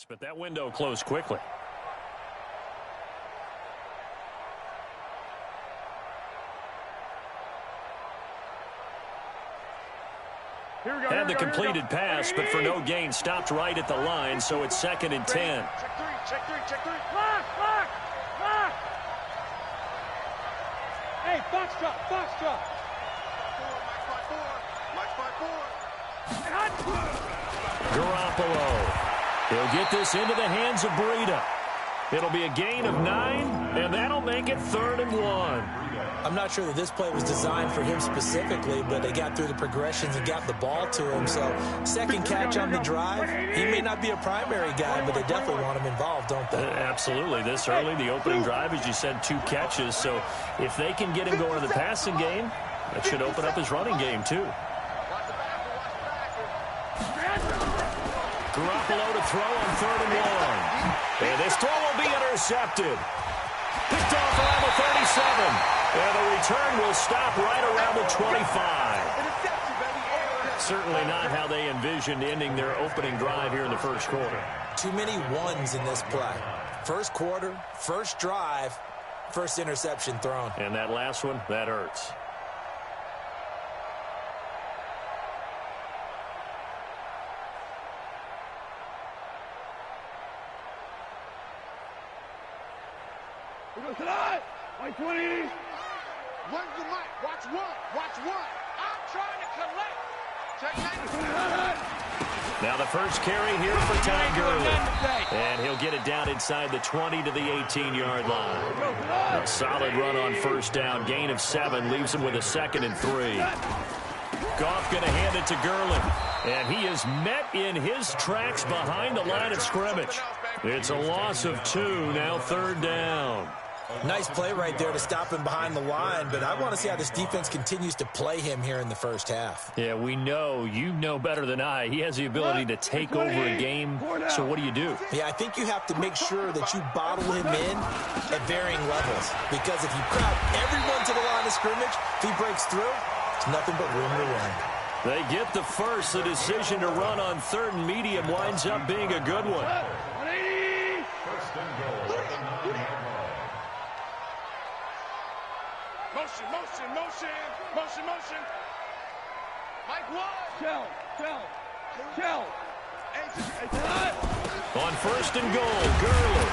But that window closed quickly. Had the completed pass, but for no gain, stopped right at the line, so it's 2nd and 10. Check three. Block. Hey, box drop. Garoppolo. He'll get this into the hands of Breida. It'll be a gain of 9, and that'll make it 3rd and 1. I'm not sure that this play was designed for him specifically, but they got through the progressions and got the ball to him. So, second catch on the drive. He may not be a primary guy, but they definitely want him involved, don't they? Absolutely. This early, the opening drive, as you said, 2 catches. So, if they can get him going to the passing game, that should open up his running game, too. Garoppolo to throw on 3rd and 1. And this throw will be intercepted. Picked off around the 37. And the return will stop right around the 25. Certainly not how they envisioned ending their opening drive here in the first quarter. Too many ones in this play. First quarter, first drive, first interception thrown. And that last one, that hurts. White 20. Run the mic. Watch one. I'm trying to collect. Now the first carry here for Ty Gurley. And he'll get it down inside the 20 to the 18-yard line. A solid run on first down. Gain of 7 leaves him with a 2nd and 3. Goff going to hand it to Gurley. And he is met in his tracks behind the line of scrimmage. It's a loss of 2, now 3rd down. Nice play right there to stop him behind the line, but I want to see how this defense continues to play him here in the first half. Yeah, we know. You know better than I. He has the ability to take over a game, so what do you do? Yeah, I think you have to make sure that you bottle him in at varying levels, because if you crowd everyone to the line of scrimmage, if he breaks through, it's nothing but room to run. They get the first. The decision to run on 3rd and medium winds up being a good one. Motion. Mike Wood. Shell. On 1st and goal, Gurley.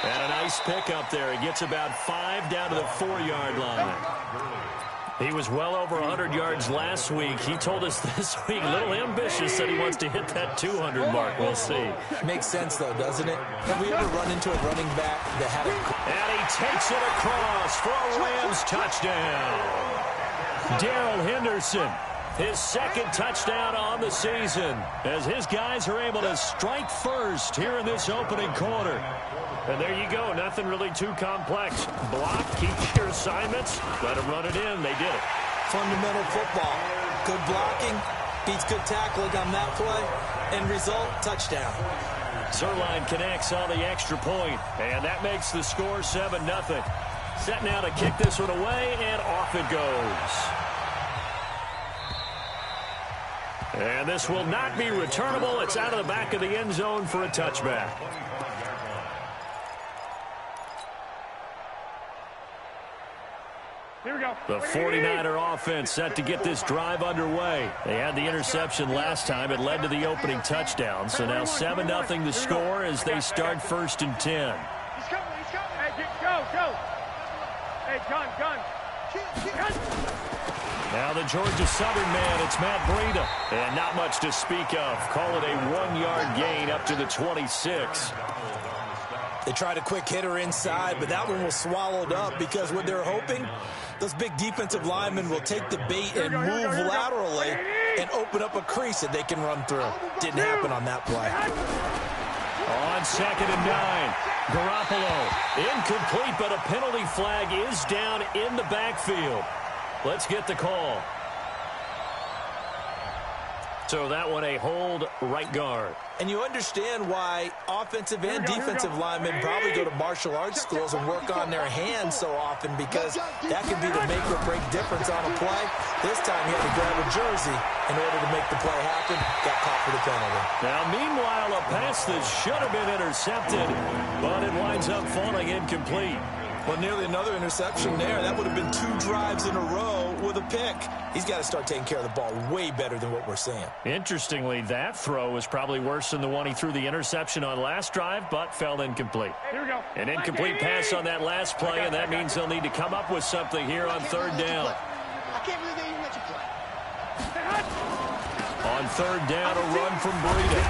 And a nice pickup there. He gets about 5 down to the 4-yard line. He was well over 100 yards last week. He told us this week, a little ambitious, said he wants to hit that 200 mark. We'll see. Makes sense, though, doesn't it? Have we ever run into a running back that had a... And he takes it across for a Rams touchdown. Darrell Henderson, his 2nd touchdown on the season, as his guys are able to strike first here in this opening quarter. And there you go. Nothing really too complex. Block, keep your assignments, let them run it in. They did it. Fundamental football. Good blocking, beats good tackling on that play. End result, touchdown. Zuerlein connects on the extra point, and that makes the score 7-0. Set now to kick this one away, and off it goes. And this will not be returnable. It's out of the back of the end zone for a touchback. Here we go. The 49er offense set to get this drive underway. They had the interception last time. It led to the opening touchdown. So now 7-0 the score as they start 1st and 10. He's coming. Hey, go. Hey, gun. Now the Georgia Southern man, it's Matt Breida. And not much to speak of. Call it a 1-yard gain up to the 26. They tried a quick hitter inside, but that one was swallowed up because what they're hoping, those big defensive linemen will take the bait and move laterally and open up a crease that they can run through. Didn't happen on that play. On 2nd and 9, Garoppolo incomplete, but a penalty flag is down in the backfield. Let's get the call. So that one a hold right guard. And you understand why offensive and defensive linemen probably go to martial arts schools and work on their hands so often, because that can be the make or break difference on a play. This time he had to grab a jersey in order to make the play happen. Got caught for the penalty. Now, meanwhile, a pass that should have been intercepted, but it winds up falling incomplete. Well, nearly another interception there. That would have been 2 drives in a row with a pick. He's got to start taking care of the ball way better than what we're seeing. Interestingly, that throw was probably worse than the one he threw the interception on last drive, but fell incomplete. Here we go. An incomplete pass on that last play, and that means they'll need to come up with something here on third down. I can't believe they even let you play. On third down, a run from Breida.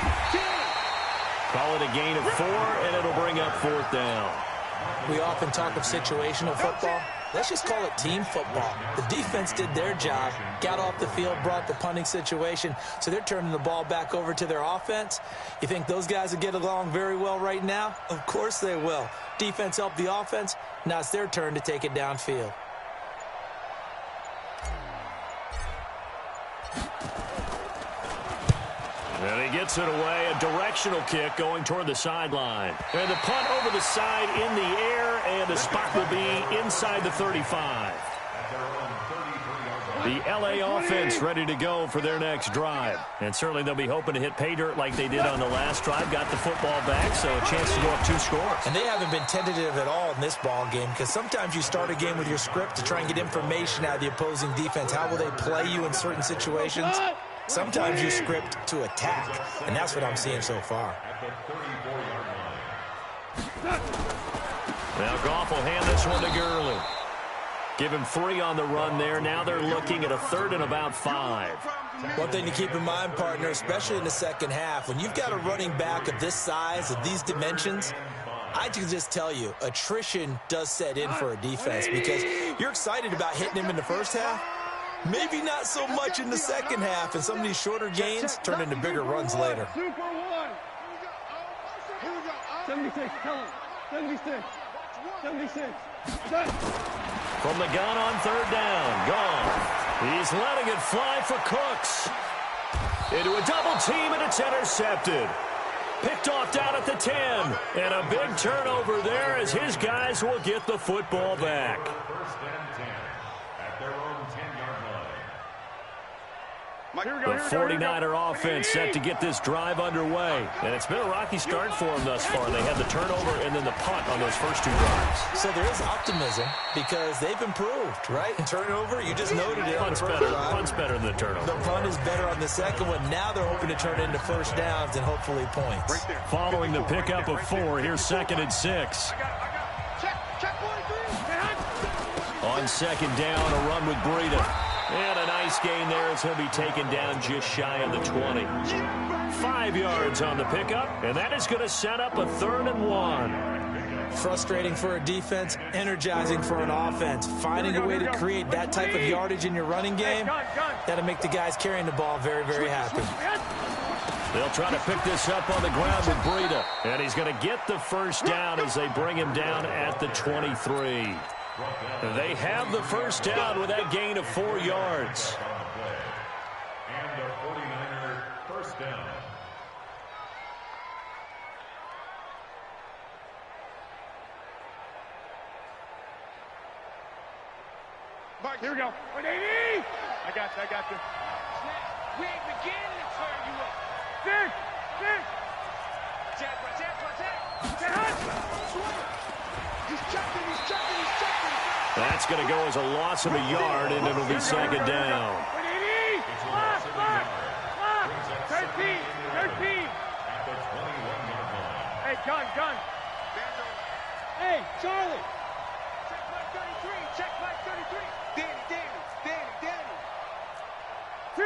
Call it a gain of 4, and it'll bring up fourth down. We often talk of situational football. Let's just call it team football. The defense did their job, got off the field, brought the punting situation, so they're turning the ball back over to their offense. You think those guys will get along very well right now? Of course they will. Defense helped the offense. Now it's their turn to take it downfield. And he gets it away, a directional kick going toward the sideline. And the punt over the side in the air, and the spot will be inside the 35. The LA offense ready to go for their next drive. And certainly they'll be hoping to hit pay dirt like they did on the last drive. Got the football back, so a chance to go up 2 scores. And they haven't been tentative at all in this ball game, because sometimes you start a game with your script to try and get information out of the opposing defense. How will they play you in certain situations? Sometimes you script to attack, and that's what I'm seeing so far. Now Goff will hand this one to Gurley. Give him 3 on the run there. Now they're looking at a 3rd and about 5. One thing to keep in mind, partner, especially in the second half, when you've got a running back of this size, of these dimensions, I can just tell you, attrition does set in for a defense, because you're excited about hitting him in the first half. Maybe not so much in the second half, and some of these shorter gains turn into bigger runs later. Super 1. Here we go. 76, tell him. 76. 76. From the gun on third down. Gone. He's letting it fly for Cooks. Into a double team, and it's intercepted. Picked off down at the 10. And a big turnover there as his guys will get the football back. The 49er offense set to get this drive underway. And it's been a rocky start for them thus far. They had the turnover and then the punt on those first 2 drives. So there is optimism because they've improved, right? Turnover, you just noted it. Punt's better than the turnover. The punt is better on the second one. Now they're hoping to turn it into first downs and hopefully points. Following the pickup of 4, here's 2nd and 6. On second down, a run with Breida. And a nice gain there as he'll be taken down just shy of the 20. 5 yards on the pickup, and that is going to set up a 3rd and 1. Frustrating for a defense, energizing for an offense. Finding a way to create that type of yardage in your running game, that'll make the guys carrying the ball very, very happy. They'll try to pick this up on the ground with Breida. And he's going to get the first down as they bring him down at the 23. They have the first down with that gain of 4 yards. And the 49er first down. Mark, here we go. 180! I got you. We ain't beginning to turn you up. Six! Jack. He's checking. That's going to go as a loss of a yard, and it'll be second down. 180! Lock! 13! At the 21-yard line. Hey, gun! Hey, Charlie! Check my 33. Danny. 2!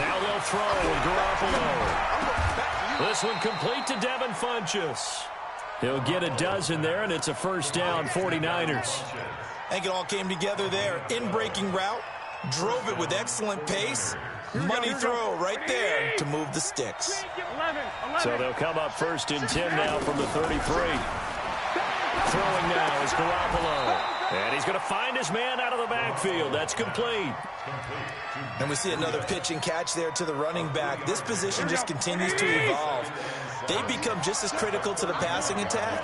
Now they'll throw with Garoppolo. This one complete to Devin Funchess. He'll get a dozen there, and it's a first down, 49ers. I think it all came together there. In-breaking route, drove it with excellent pace. Money throw right there to move the sticks. 11. So they'll come up 1st and 10 now from the 33. Throwing now is Garoppolo. And he's going to find his man out of the backfield. That's complete. And we see another pitch and catch there to the running back. This position just continues to evolve. They become just as critical to the passing attack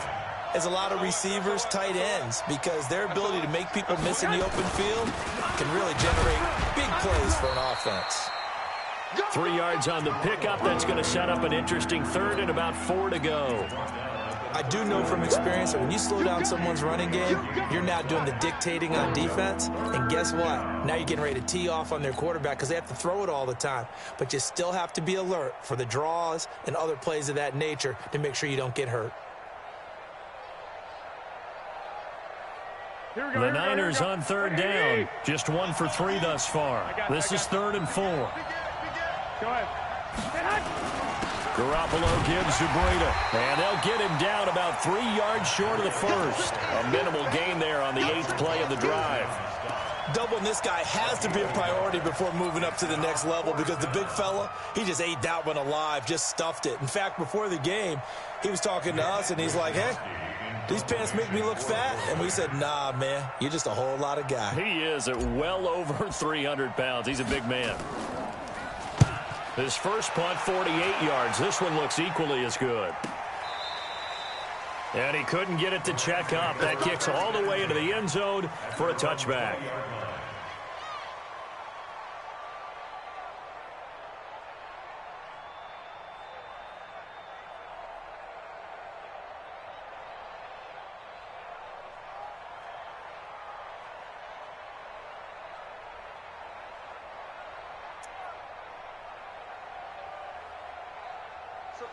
as a lot of receivers, tight ends, because their ability to make people miss in the open field can really generate big plays for an offense. 3 yards on the pickup. That's going to set up an interesting third and about 4 to go. I do know from experience that when you slow down someone's running game, you're now doing the dictating on defense. And guess what? Now you're getting ready to tee off on their quarterback because they have to throw it all the time. But you still have to be alert for the draws and other plays of that nature to make sure you don't get hurt. The Niners on 3rd down. Just 1 for 3 thus far. This is 3rd and 4. Go ahead. Garoppolo gives to Breida, and they'll get him down about 3 yards short of the first. A minimal gain there on the 8th play of the drive. Doubling this guy has to be a priority before moving up to the next level because the big fella, he just ate that one alive, just stuffed it. In fact, before the game, he was talking to us, and he's like, hey, these pants make me look fat? And we said, nah, man, you're just a whole lot of guy. He is at well over 300 pounds. He's a big man. His first punt, 48 yards. This one looks equally as good. And he couldn't get it to check up. That kicks all the way into the end zone for a touchback.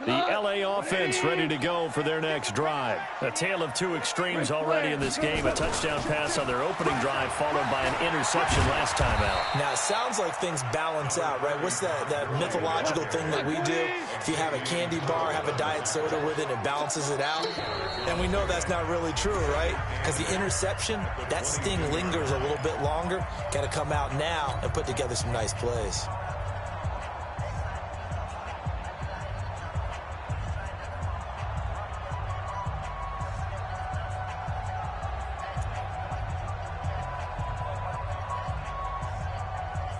The LA offense ready to go for their next drive. A tale of 2 extremes already in this game. A touchdown pass on their opening drive followed by an interception last time out. Now, it sounds like things balance out, right? What's that mythological thing that we do? If you have a candy bar, have a diet soda with it, it balances it out. And we know that's not really true, right? Because the interception, that sting lingers a little bit longer. Got to come out now and put together some nice plays.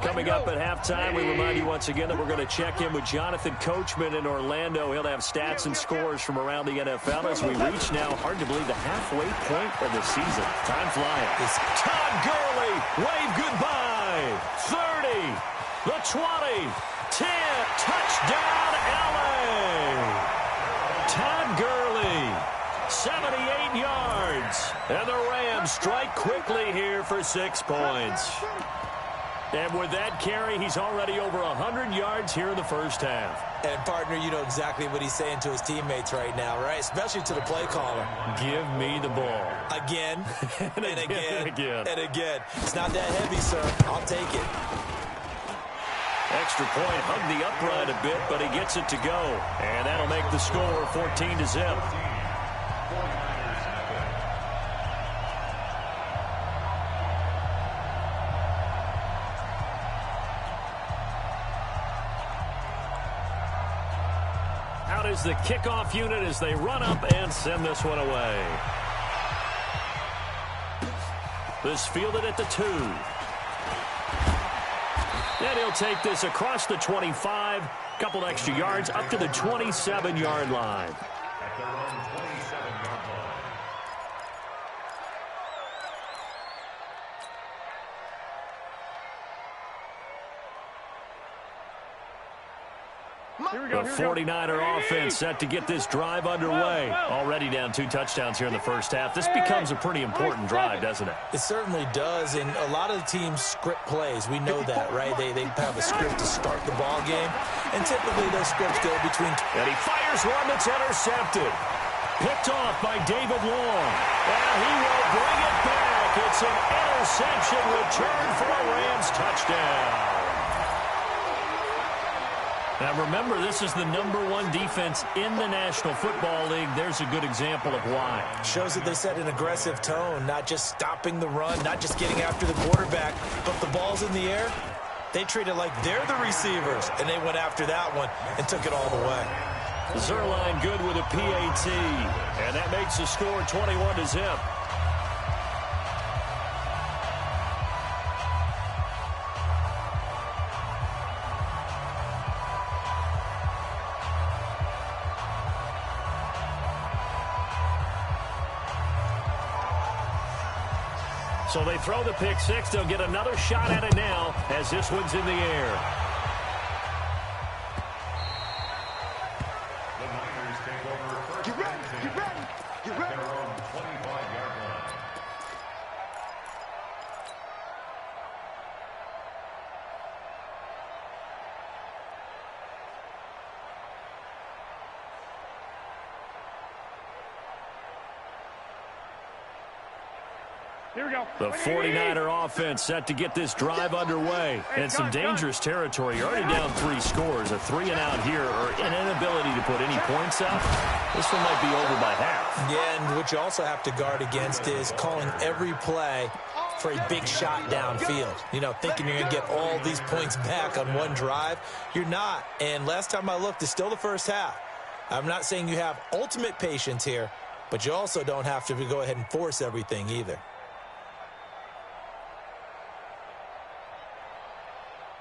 Coming up at halftime, we remind you once again that we're going to check in with Jonathan Coachman in Orlando. He'll have stats and scores from around the NFL as we reach now, hard to believe, the halfway point of the season. Time flying. It's Todd Gurley. Wave goodbye. 30. The 20. 10. Touchdown, LA. Todd Gurley. 78 yards. And the Rams strike quickly here for 6 points. And with that carry, he's already over 100 yards here in the first half. And, partner, you know exactly what he's saying to his teammates right now, right? Especially to the play caller. Give me the ball. Again, and again, and again. and again. It's not that heavy, sir. I'll take it. Extra point, hugged the upright a bit, but he gets it to go. And that'll make the score 14-0. Out is the kickoff unit as they run up and send this one away. This fielded at the 2. And he'll take this across the 25. Couple extra yards up to the 27-yard line. At their own 27-yard line. The 49er offense set to get this drive underway. Already down 2 touchdowns here in the first half. This becomes a pretty important drive, doesn't it? It certainly does, and a lot of the teams script plays. We know that, right? They have a script to start the ball game, and typically those scripts go between... And he fires one that's intercepted. Picked off by David Long. And he will bring it back. It's an interception return for a Rams touchdown. Now remember, this is the #1 defense in the National Football League. There's a good example of why. Shows that they set an aggressive tone, not just stopping the run, not just getting after the quarterback, but the ball's in the air. They treat it like they're the receivers, and they went after that one and took it all the way. Zuerlein good with a PAT, and that makes the score 21-0. So they throw the pick six. They'll get another shot at it now as this one's in the air. The Niners take over first. Get ready, get ready, get ready. Their own 25-yard line. Here we go. The 49er offense set to get this drive underway. And some dangerous territory. You're already down 3 scores. A 3-and-out here or an inability to put any points up. This one might be over by half. Yeah, and what you also have to guard against is calling every play for a big shot downfield. You know, thinking you're going to get all these points back on one drive. You're not. And last time I looked, it's still the first half. I'm not saying you have ultimate patience here, but you also don't have to go ahead and force everything either.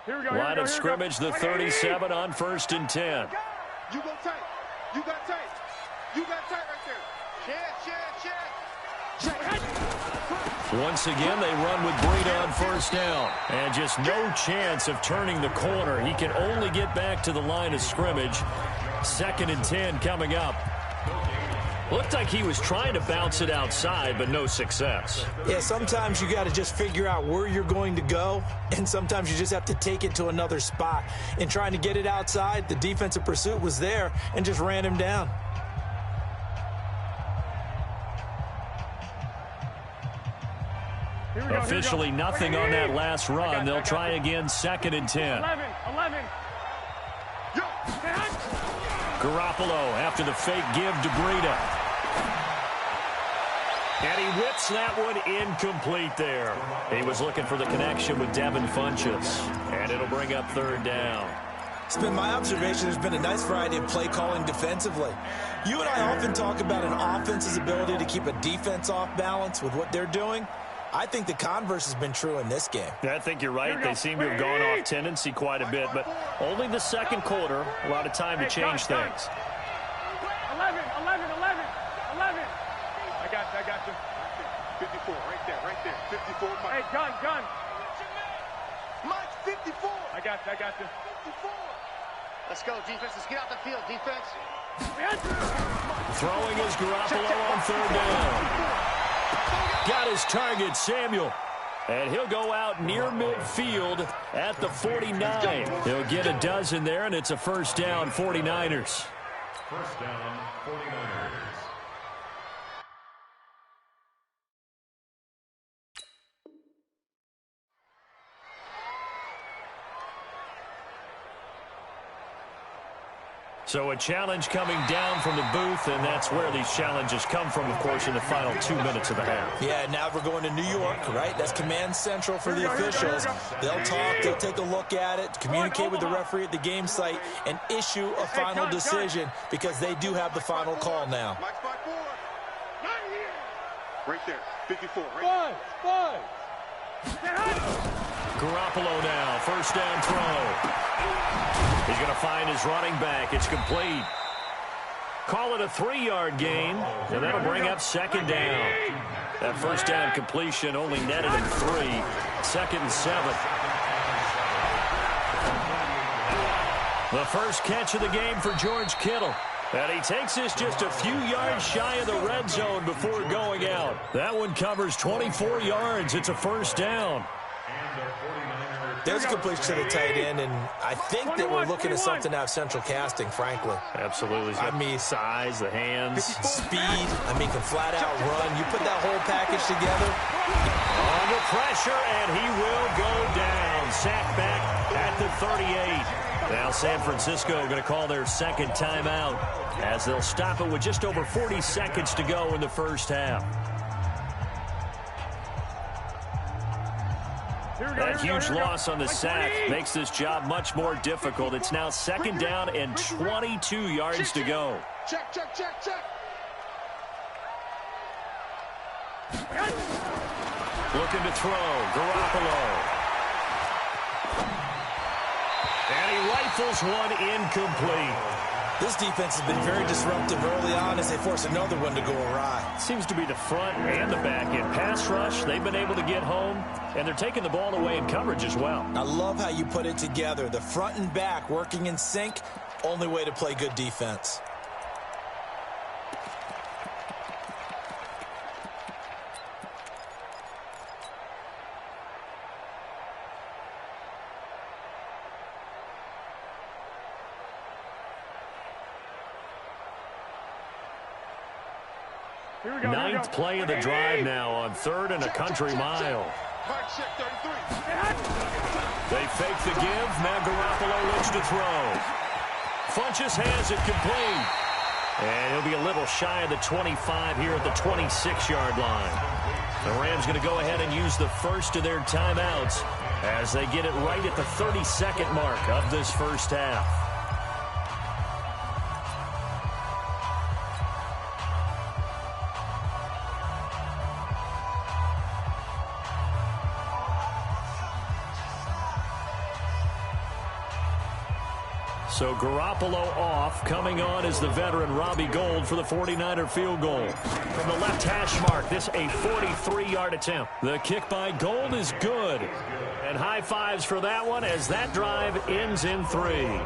Here we go. Line of scrimmage, the 37 on 1st and 10. You go tight. You got tight. You got tight right there. Check. Once again, they run with Breida on 1st down. And just no chance of turning the corner. He can only get back to the line of scrimmage. 2nd and 10 coming up. Looked like he was trying to bounce it outside, but no success. Yeah, sometimes you got to just figure out where you're going to go, and sometimes you just have to take it to another spot. In trying to get it outside, the defensive pursuit was there and just ran him down. Officially nothing on that last run. They'll try again, 2nd and 10. 11. Garoppolo after the fake give to Breida. And he whips that one incomplete there. He was looking for the connection with Devin Funchess. And it'll bring up 3rd down. It's been my observation there's been a nice variety of play calling defensively. You and I often talk about an offense's ability to keep a defense off balance with what they're doing. I think the converse has been true in this game. I think you're right. They seem to have gone off tendency quite a bit, but only the 2nd quarter, a lot of time to change things. 11. I got you. 54, right there. 54, Mike. Hey, gun. Mike, 54. I got you. 54. Let's go, defense. Let's get out the field, defense. Throwing is Garoppolo on 3rd down. Got his target, Samuel. And he'll go out near midfield at the 49. He'll get a dozen there, and it's a 1st down, 49ers. 1st down, 49ers. So a challenge coming down from the booth, and that's where these challenges come from, of course, in the final 2 minutes of the half. Yeah, now we're going to New York, right? That's command central for the officials. They'll talk, they'll take a look at it, communicate with the referee at the game site, and issue a final decision because they do have the final call now. Mike, 5-4. Right there. 54, right there. 5. Garoppolo now, 1st down throw. He's going to find his running back. It's complete. Call it a 3-yard gain, and that'll bring up 2nd down. That 1st down completion only netted him 3. 2nd and 7. The first catch of the game for George Kittle. And he takes this just a few yards shy of the red zone before going out. That one covers 24 yards. It's a 1st down. There's a completion to the tight end, and I think that we're looking at something out of central casting, frankly. Absolutely. I mean, size, the hands. Speed, can flat out run. You put that whole package together. Under pressure, and he will go down. Sacked back at the 38. Now San Francisco going to call their 2nd timeout as they'll stop it with just over 40 seconds to go in the 1st half. That huge loss on the sack makes this job much more difficult. It's now 2nd down and 22 yards to go. Check. Looking to throw. Garoppolo. And he rifles one incomplete. This defense has been very disruptive early on as they force another one to go awry. Seems to be the front and the back end. Pass rush, they've been able to get home, and they're taking the ball away in coverage as well. I love how you put it together. The front and back working in sync, only way to play good defense. Ninth play of the drive now on 3rd and a country mile. They fake the give. Now Garoppolo looks to throw. Funchess has it complete. And he'll be a little shy of the 25 here at the 26-yard line. The Rams going to go ahead and use the first of their timeouts as they get it right at the 32nd mark of this first half. So Garoppolo off. Coming on is the veteran Robbie Gould for the 49er field goal. From the left hash mark, this a 43-yard attempt. The kick by Gould is good. And high fives for that one as that drive ends in 3.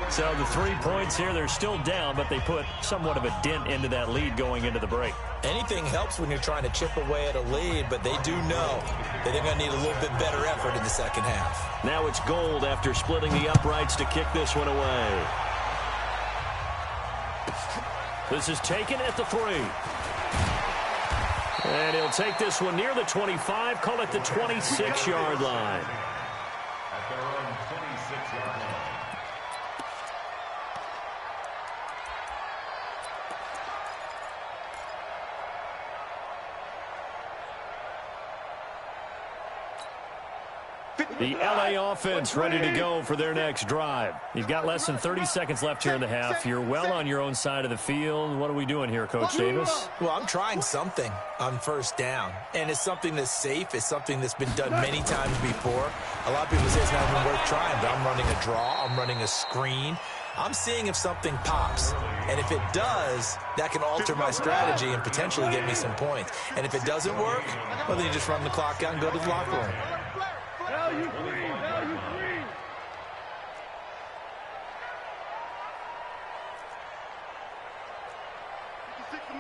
So the 3 points here, they're still down, but they put somewhat of a dent into that lead going into the break. Anything helps when you're trying to chip away at a lead, but they do know that they're going to need a little bit better effort in the second half. Now it's Gould after splitting the uprights to kick this one away. This is taken at the 3. And he'll take this one near the 25, call it the 26-yard line. At their own 26-yard line. The LA offense ready to go for their next drive. You've got less than 30 seconds left here in the half. You're well on your own side of the field. What are we doing here, Coach Davis? Well, I'm trying something on first down, and it's something that's safe. It's something that's been done many times before. A lot of people say it's not even worth trying, but I'm running a draw. I'm running a screen. I'm seeing if something pops, and if it does, that can alter my strategy and potentially get me some points. And if it doesn't work, well, then you just run the clock out and go to the locker room. Value three.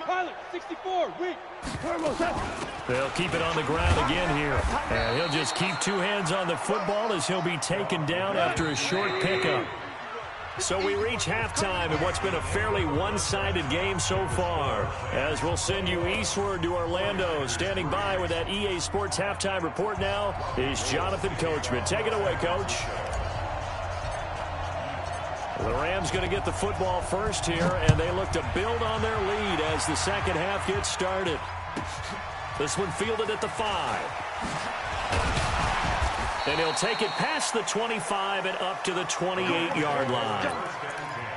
Pilot, 64, weak. They'll keep it on the ground again here. And he'll just keep 2 hands on the football as he'll be taken down after a short pickup. So we reach halftime in what's been a fairly one-sided game so far. As we'll send you eastward to Orlando. Standing by with that EA Sports halftime report now is Jonathan Coachman. Take it away, Coach. The Rams going to get the football first here, and they look to build on their lead as the second half gets started. This one fielded at the 5. And he'll take it past the 25 and up to the 28-yard line.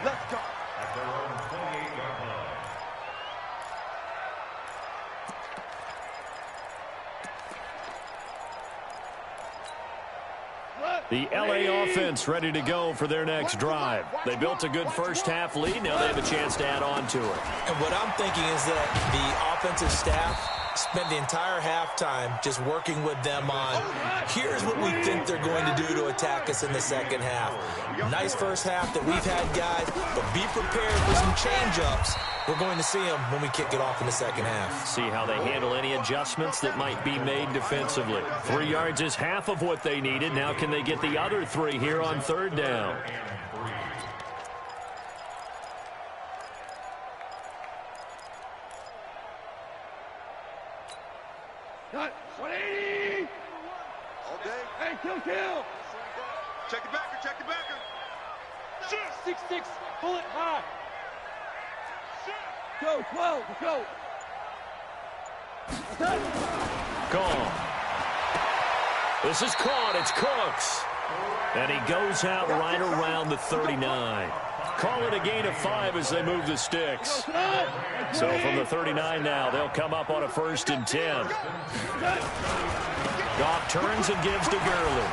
Let's go. At their own 28-yard line. The LA offense ready to go for their next drive. They built a good first half lead. Now they have a chance to add on to it. And what I'm thinking is that the offensive staff spent the entire halftime just working with them on, here's what we think they're going to do to attack us in the second half. Nice first half that we've had, guys, but be prepared for some change-ups. We're going to see them when we kick it off in the second half. See how they handle any adjustments that might be made defensively. 3 yards is half of what they needed. Now can they get the other 3 here on 3rd down? Got 180. All day. Hey, kill. Check the backer, check the backer. 6-6, pull it high. Go, 12, go. Call. This is caught. It's Cooks. And he goes out right around the 39. Call it a gain of 5 as they move the sticks. So from the 39 now, they'll come up on a 1st and 10. Goff turns and gives to Gurley.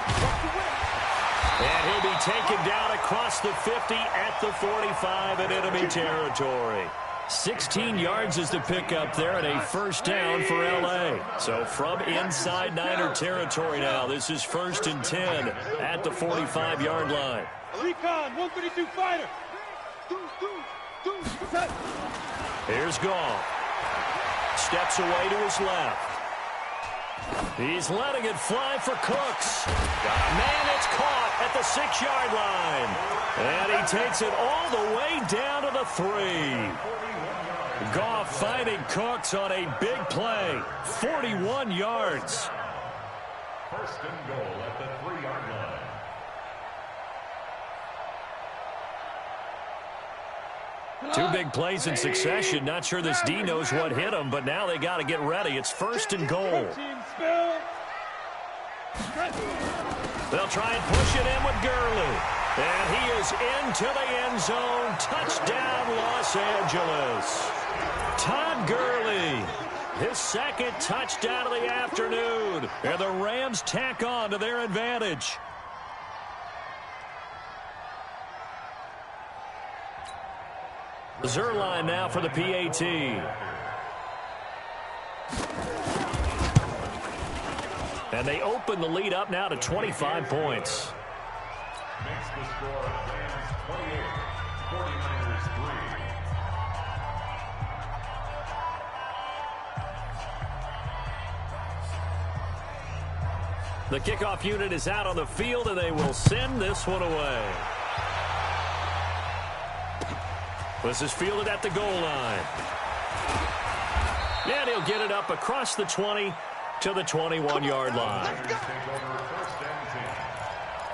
And he'll be taken down across the 50 at the 45 in enemy territory. 16 yards is the pickup there and a first down for L.A. So from inside Niner territory now, this is 1st and 10 at the 45-yard line. Recon, 132 fighter. Here's Goff. Steps away to his left. He's letting it fly for Cooks. Man, it's caught at the 6-yard line. And he takes it all the way down to the 3. Goff fighting Cooks on a big play. 41 yards. 1st and goal at the 3-yard line. Two big plays in succession. Not sure this D knows what hit him, but now they got to get ready. It's 1st and goal. They'll try and push it in with Gurley. And he is into the end zone. Touchdown, Los Angeles. Todd Gurley, his 2nd touchdown of the afternoon. And the Rams tack on to their advantage. Zuerlein now for the PAT. And they open the lead up now to 25 points. Makes the score Rams 28, 49ers 3. The kickoff unit is out on the field, and they will send this one away. This is fielded at the goal line. And he'll get it up across the 20 to the 21-yard line. Take over 1st and 10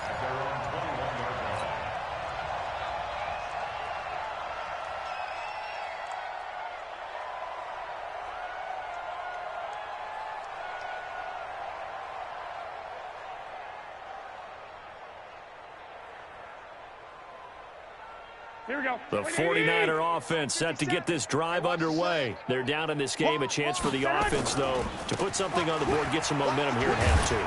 at their own 21-yard line. Here we go. The 49er offense set to get this drive underway. They're down in this game. A chance for the offense, though, to put something on the board, get some momentum here at half 2.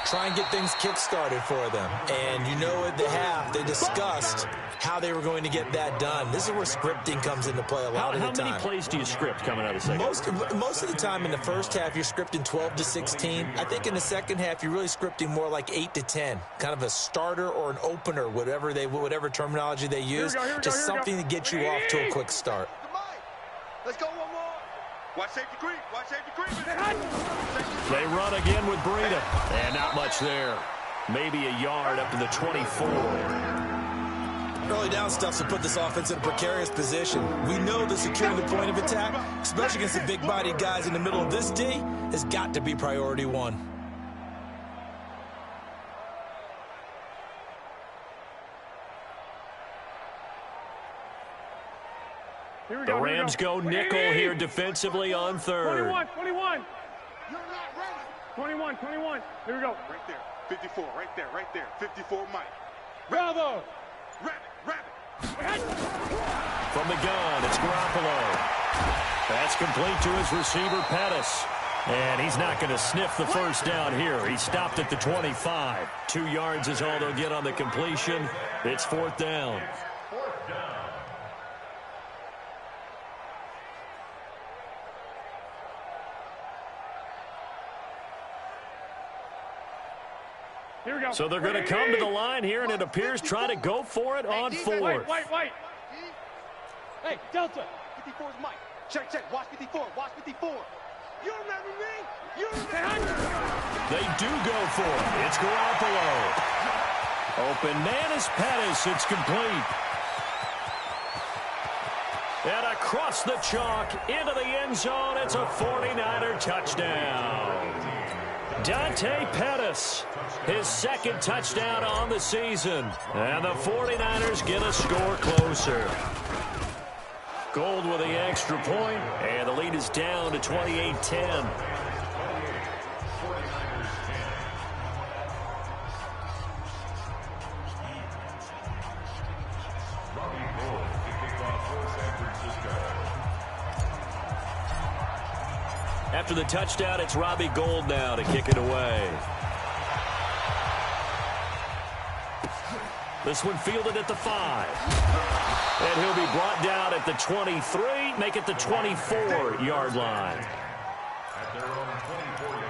Try and get things kick-started for them. And you know at the half, they discussed how they were going to get that done. This is where scripting comes into play a lot of the time. How many plays do you script coming out of the second? Most of the time in the first half, you're scripting 12 to 16. I think in the second half, you're really scripting more like 8 to 10. Kind of a starter or an opener, whatever terminology they use. Just something to get you off to a quick start. Let's go one more. Watch safety creep. Watch safety creep. They run again with Breida. And not much there. Maybe a yard up to the 24. Early down stuff to put this offense in a precarious position. We know that securing the point of attack, especially against the big-bodied guys in the middle of this D, has got to be priority 1. The Rams go nickel here defensively on 3rd. 21. You're not ready. 21. Here we go. Right there. 54. Right there. 54 Mike. Bravo. Rabbit. From the gun, it's Garoppolo. That's complete to his receiver, Pettis. And he's not going to sniff the first down here. He stopped at the 25. 2 yards is all they'll get on the completion. It's 4th down. Here we go. So they're going to come to the line here, and it appears try to go for it on 4th. White. Hey, Delta. 54's Mike. Check. Watch 54. You remember me? They do go for it. It's Garoppolo. Open man is Pettis. It's complete. And across the chalk into the end zone. It's a 49er touchdown. Dante Pettis, his 2nd touchdown on the season. And the 49ers get a score closer. Gold with the extra point, and the lead is down to 28-10. After the touchdown, it's Robbie Gould now to kick it away. This one fielded at the 5. And he'll be brought down at the 23, make it the 24-yard line. At their own 24-yard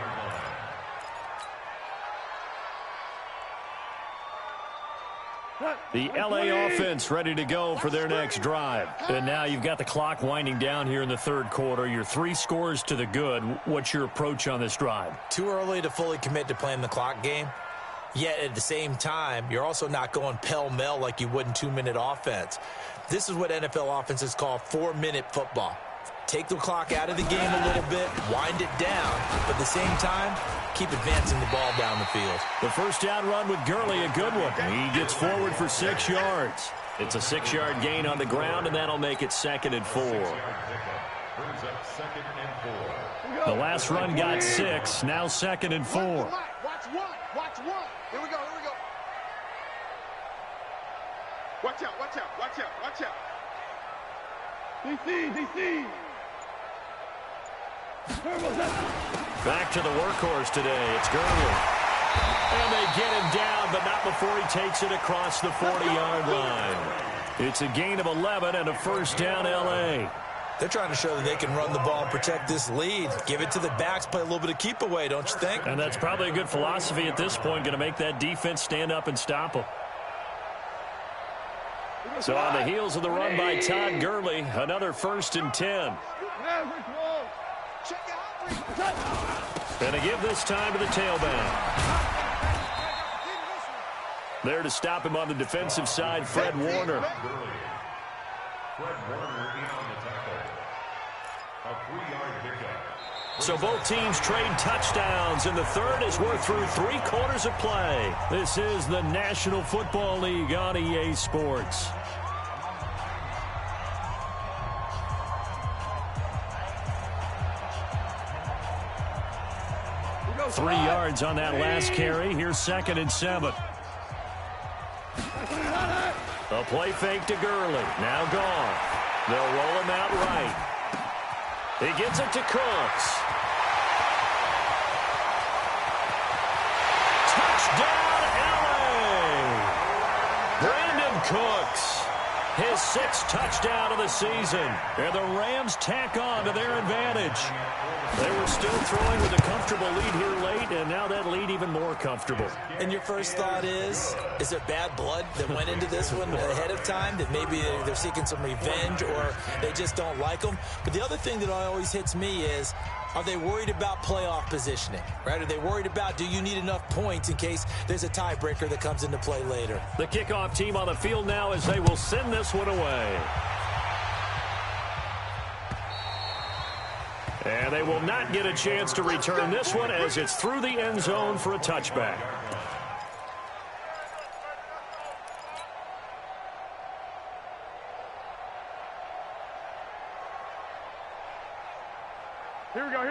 line. The LA offense ready to go for their next drive. And now you've got the clock winding down here in the third quarter. You're 3 scores to the good. What's your approach on this drive? Too early to fully commit to playing the clock game. Yet at the same time, you're also not going pell-mell like you would in 2-minute offense. This is what NFL offenses call 4-minute football. Take the clock out of the game a little bit, wind it down, but at the same time, keep advancing the ball down the field. The first down run with Gurley, a good one. He gets forward for 6 yards. It's a 6-yard gain on the ground, and that'll make it 2nd and 4. Brings up 2nd and 4. The last run got 6, now 2nd and 4. Watch one. Watch one. Here we go. Watch out. DC. Back to the workhorse today. It's Gurley. And they get him down, but not before he takes it across the 40-yard line. It's a gain of 11 and a first down, L.A. They're trying to show that they can run the ball and protect this lead. Give it to the backs, play a little bit of keep away, don't you think? And that's probably a good philosophy at this point, going to make that defense stand up and stop them. So on the heels of the run by Todd Gurley, another 1st and 10. And a give this time to the tailback. There to stop him on the defensive side, Fred Warner. Fred Warner in on the tackle. A 3-yard pickup. So both teams trade touchdowns in the third as we're through 3 quarters of play. This is the National Football League on EA Sports. Three yards on that last carry. Here's 2nd and 7. A play fake to Gurley. Now gone. They'll roll him out right. He gets it to Cooks. Touchdown, LA! Brandon Cooks. His 6th touchdown of the season. And the Rams tack on to their advantage. They were still throwing with a comfortable lead here late, and now that lead even more comfortable. And your first thought is there bad blood that went into this one ahead of time, that maybe they're seeking some revenge or they just don't like them? But the other thing that always hits me is, are they worried about playoff positioning, right? Are they worried about, do you need enough points in case there's a tiebreaker that comes into play later? The kickoff team on the field now as they will send this one away. And they will not get a chance to return this one as it's through the end zone for a touchback.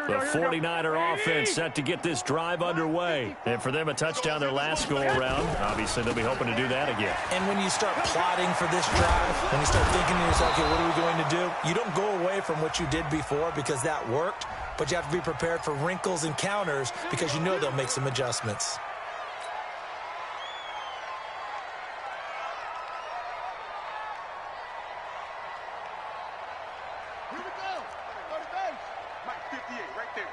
The 49er offense set to get this drive underway. And for them, a touchdown their last go-around. Obviously, they'll be hoping to do that again. And when you start plotting for this drive, when you start thinking to yourself, okay, what are we going to do? You don't go away from what you did before because that worked, but you have to be prepared for wrinkles and counters because you know they'll make some adjustments. Here we go. Go to base. Mike, 58, right there.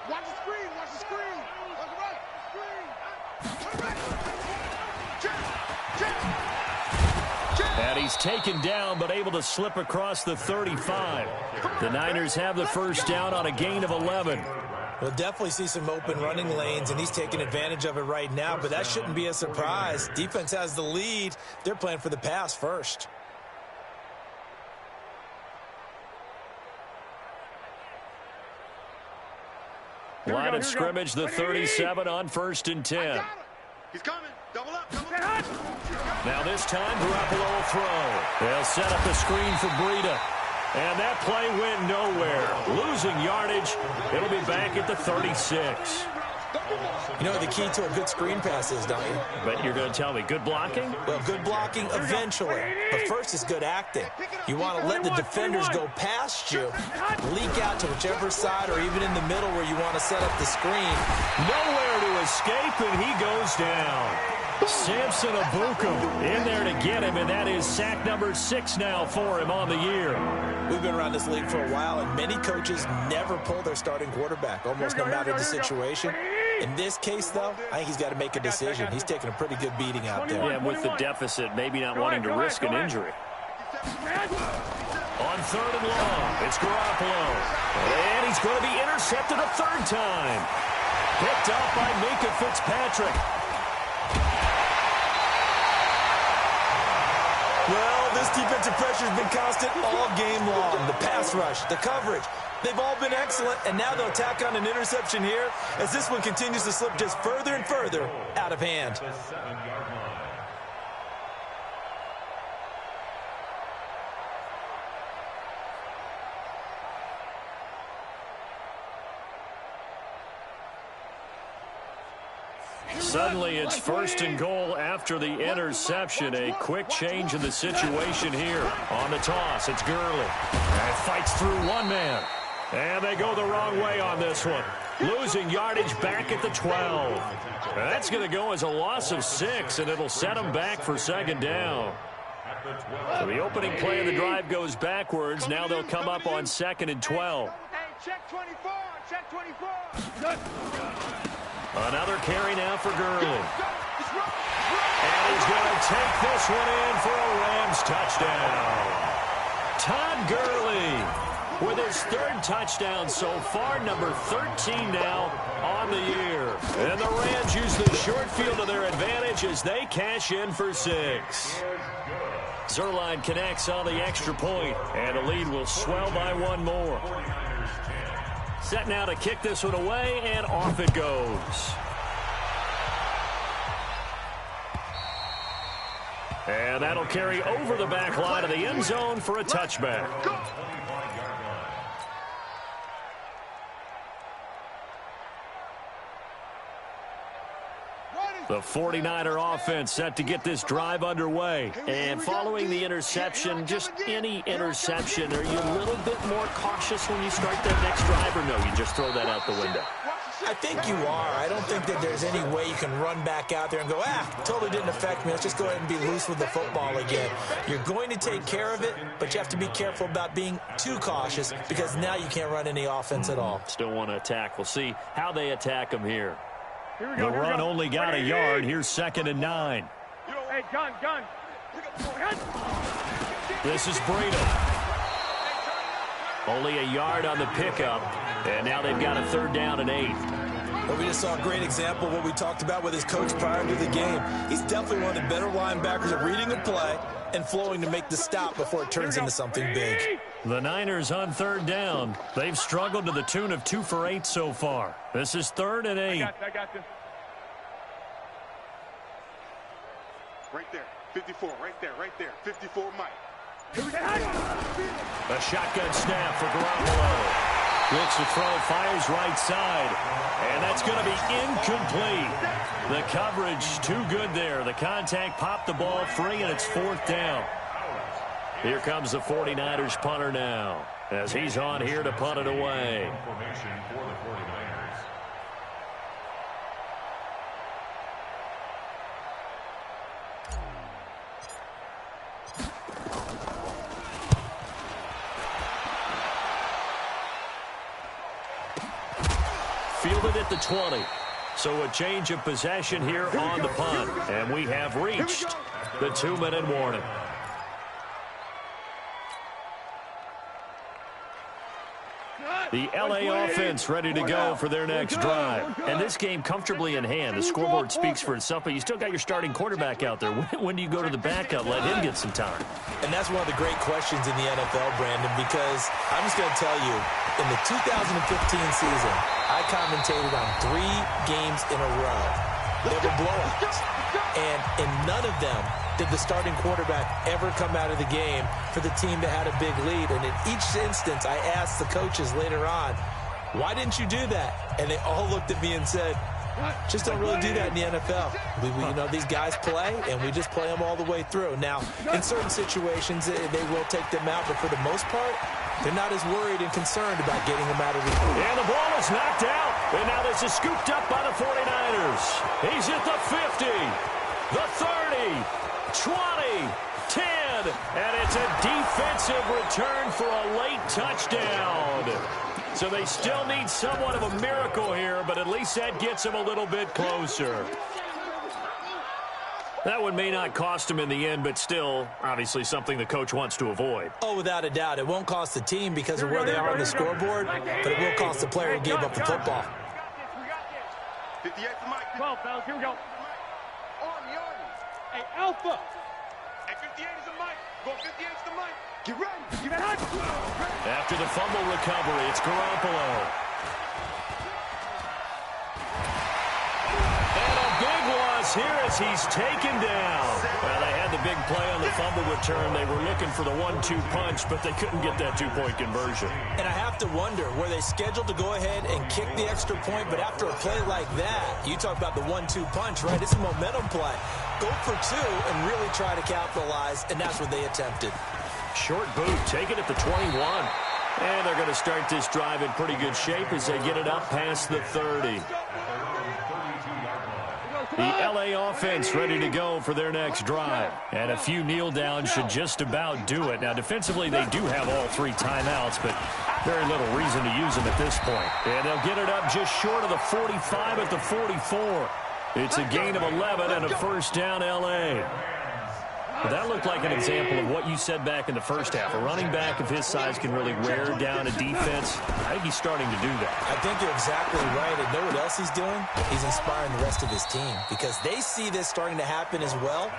Watch the screen. Watch the screen. Look right. Screen. Turn right. Check. And he's taken down but able to slip across the 35. The Niners have the first down on a gain of 11. We'll definitely see some open running lanes, and he's taking advantage of it right now, but that shouldn't be a surprise. Defense has the lead. They're playing for the pass first. Line of scrimmage, the 37 on 1st and 10. He's coming. Double up. Now this time, Garoppolo will throw. They'll set up a screen for Breida. And that play went nowhere. Losing yardage. It'll be back at the 36. You know what the key to a good screen pass is, don't you? But you're going to tell me good blocking? Well, good blocking eventually. But first is good acting. You want to let the defenders go past you, leak out to whichever side or even in the middle where you want to set up the screen. Nowhere to escape, and he goes down. Samson Ebukam in there to get him, and that is sack number 6 now for him on the year. We've been around this league for a while, and many coaches never pull their starting quarterback, almost no matter the situation. In this case, though, I think he's got to make a decision. He's taking a pretty good beating out there. Yeah, with the deficit, maybe not wanting to risk an injury. On 3rd and long, it's Garoppolo. And he's going to be intercepted a 3rd time. Picked up by Minkah Fitzpatrick. Well, this defensive pressure has been constant all game long. The pass rush, the coverage, they've all been excellent, and now they'll tack on an interception here as this one continues to slip just further and further out of hand. Suddenly, it's 1st and goal after the interception. A quick change in the situation here. On the toss, it's Gurley. And fights through one man. And they go the wrong way on this one. Losing yardage back at the 12. And that's going to go as a loss of 6, and it'll set them back for 2nd down. So the opening play of the drive goes backwards. Now they'll come up on 2nd and 12. Check 24. Check 24. Another carry now for Gurley. And he's going to take this one in for a Rams touchdown. Todd Gurley with his 3rd touchdown so far, number 13 now on the year. And the Rams use the short field to their advantage as they cash in for 6. Zuerlein connects on the extra point, and the lead will swell by 1 more. Set now to kick this one away, and off it goes. And that'll carry over the back line of the end zone for a touchback. The 49er offense set to get this drive underway. And following the interception, just any interception, are you a little bit more cautious when you start that next drive, or no, you just throw that out the window? I think you are. I don't think that there's any way you can run back out there and go, totally didn't affect me. Let's just go ahead and be loose with the football again. You're going to take care of it, but you have to be careful about being too cautious because now you can't run any offense at all. Still want to attack. We'll see how they attack them here. The run only got a yard. Here's 2nd and 9. Hey, gun. This is Breida. Only a yard on the pickup. And now they've got a 3rd down and 8. Well, we just saw a great example of what we talked about with his coach prior to the game. He's definitely one of the better linebackers at reading a play and flowing to make the stop before it turns into something big. The Niners on 3rd down. They've struggled to the tune of 2 for 8 so far. This is 3rd and 8. I got this. Right there. 54. Right there. 54, Mike. A shotgun snap for Garoppolo. Looks to throw, fires right side. And that's going to be incomplete. The coverage too good there. The contact popped the ball free, and it's 4th down. Here comes the 49ers punter now, as he's on here to punt it away. Formation for the 49ers. Fielded at the 20. So a change of possession here on the punt. And we have reached the 2-minute warning. The LA offense ready to go for their next drive. And this game comfortably in hand. The scoreboard speaks for itself, but you still got your starting quarterback out there. When do you go to the backup, let him get some time? And that's one of the great questions in the NFL, Brandon, because I'm just going to tell you, in the 2015 season, I commentated on 3 games in a row. They were blowouts. And in none of them did the starting quarterback ever come out of the game for the team that had a big lead. And in each instance, I asked the coaches later on, why didn't you do that? And they all looked at me and said, just don't really do that in the NFL. You know, these guys play, and we just play them all the way through. Now, in certain situations, they will take them out, but for the most part, they're not as worried and concerned about getting them out of the game. And the ball is knocked out. And now this is scooped up by the 49ers. He's at the 50. the 30, 20, 10, and it's a defensive return for a late touchdown. So they still need somewhat of a miracle here, but at least that gets them a little bit closer. That one may not cost him in the end, but still, obviously something the coach wants to avoid. Oh, without a doubt. It won't cost the team because of where they are on the scoreboard, but it will cost the player who gave up the football. 58 for Mike. 12, fellas, here we go. Army. Hey, Alpha. Hey, 58 is a Mike. Go 58 is the Mike. Get ready. You got it. After the fumble recovery, it's Garoppolo. And a big loss here as he's taken down. Well, they had the big play on the fumble return. They were looking for the 1-2 punch, but they couldn't get that two-point conversion. And I have to wonder, were they scheduled to go ahead and kick the extra point, but after a play like that, you talk about the 1-2 punch, right? It's a momentum play. Go for two and really try to capitalize, and that's what they attempted. Short boot, take it at the 21. And they're going to start this drive in pretty good shape as they get it up past the 30. The LA offense ready to go for their next drive. And a few kneel downs should just about do it. Now, defensively, they do have all three timeouts, but very little reason to use them at this point. And they'll get it up just short of the 45 at the 44. It's a gain of 11 and a first down, LA. But that looked like an example of what you said back in the first half. A running back of his size can really wear down a defense. I think he's starting to do that. I think you're exactly right. And know what else he's doing? He's inspiring the rest of his team because they see this starting to happen as well.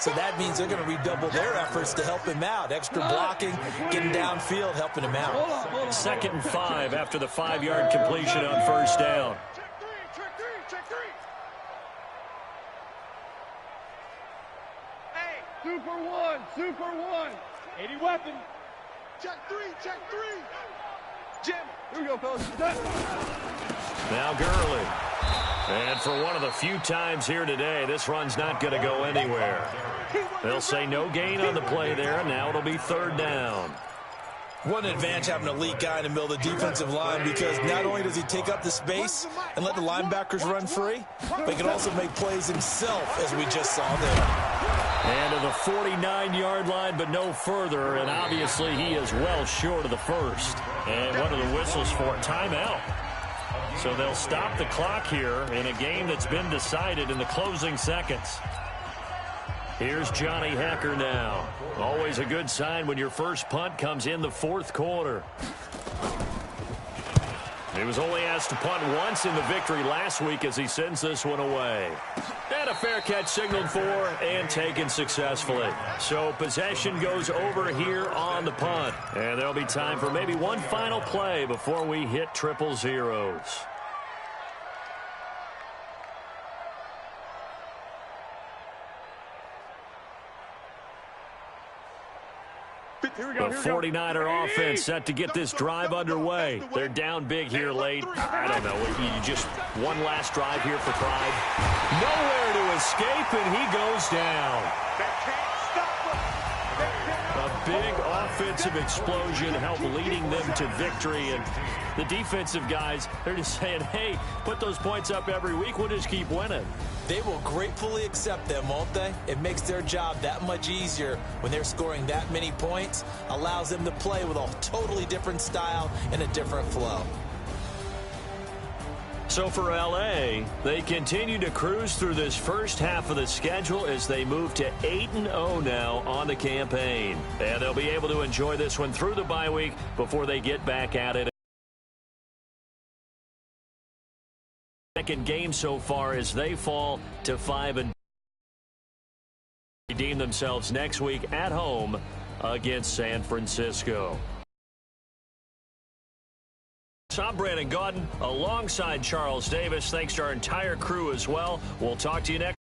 So that means they're going to redouble their efforts to help him out. Extra blocking, getting downfield, helping him out. 2nd and 5 after the 5-yard completion on first down. Super one. 80 weapon. Check three. Jim. Here we go, fellas. Now Gurley. And for one of the few times here today, this run's not going to go anywhere. They'll say no gain on the play there, and now it'll be 3rd down. What an advantage having an elite guy in the middle of the defensive line because not only does he take up the space and let the linebackers run free, but he can also make plays himself, as we just saw there. And to the 49-yard line, but no further, and obviously he is well short of the first. And what are the whistles for? Timeout. So they'll stop the clock here in a game that's been decided in the closing seconds. Here's Johnny Hekker now. Always a good sign when your first punt comes in the 4th quarter. He was only asked to punt once in the victory last week as he sends this one away. And a fair catch signaled for and taken successfully. So possession goes over here on the punt. And there'll be time for maybe one final play before we hit triple zeros. The 49er offense set to get this drive underway. They're down big here late. I don't know. You just one last drive here for pride. Nowhere to escape, and he goes down. A big offensive explosion helped leading them to victory. And the defensive guys, they're just saying, hey, put those points up every week. We'll just keep winning. They will gratefully accept them, won't they? It makes their job that much easier when they're scoring that many points. Allows them to play with a totally different style and a different flow. So for LA, they continue to cruise through this first half of the schedule as they move to 8-0 now on the campaign. And they'll be able to enjoy this one through the bye week before they get back at it. Second game so far as they fall to 5-2. Redeem themselves next week at home against San Francisco. I'm Brandon Gaudin alongside Charles Davis. Thanks to our entire crew as well. We'll talk to you next.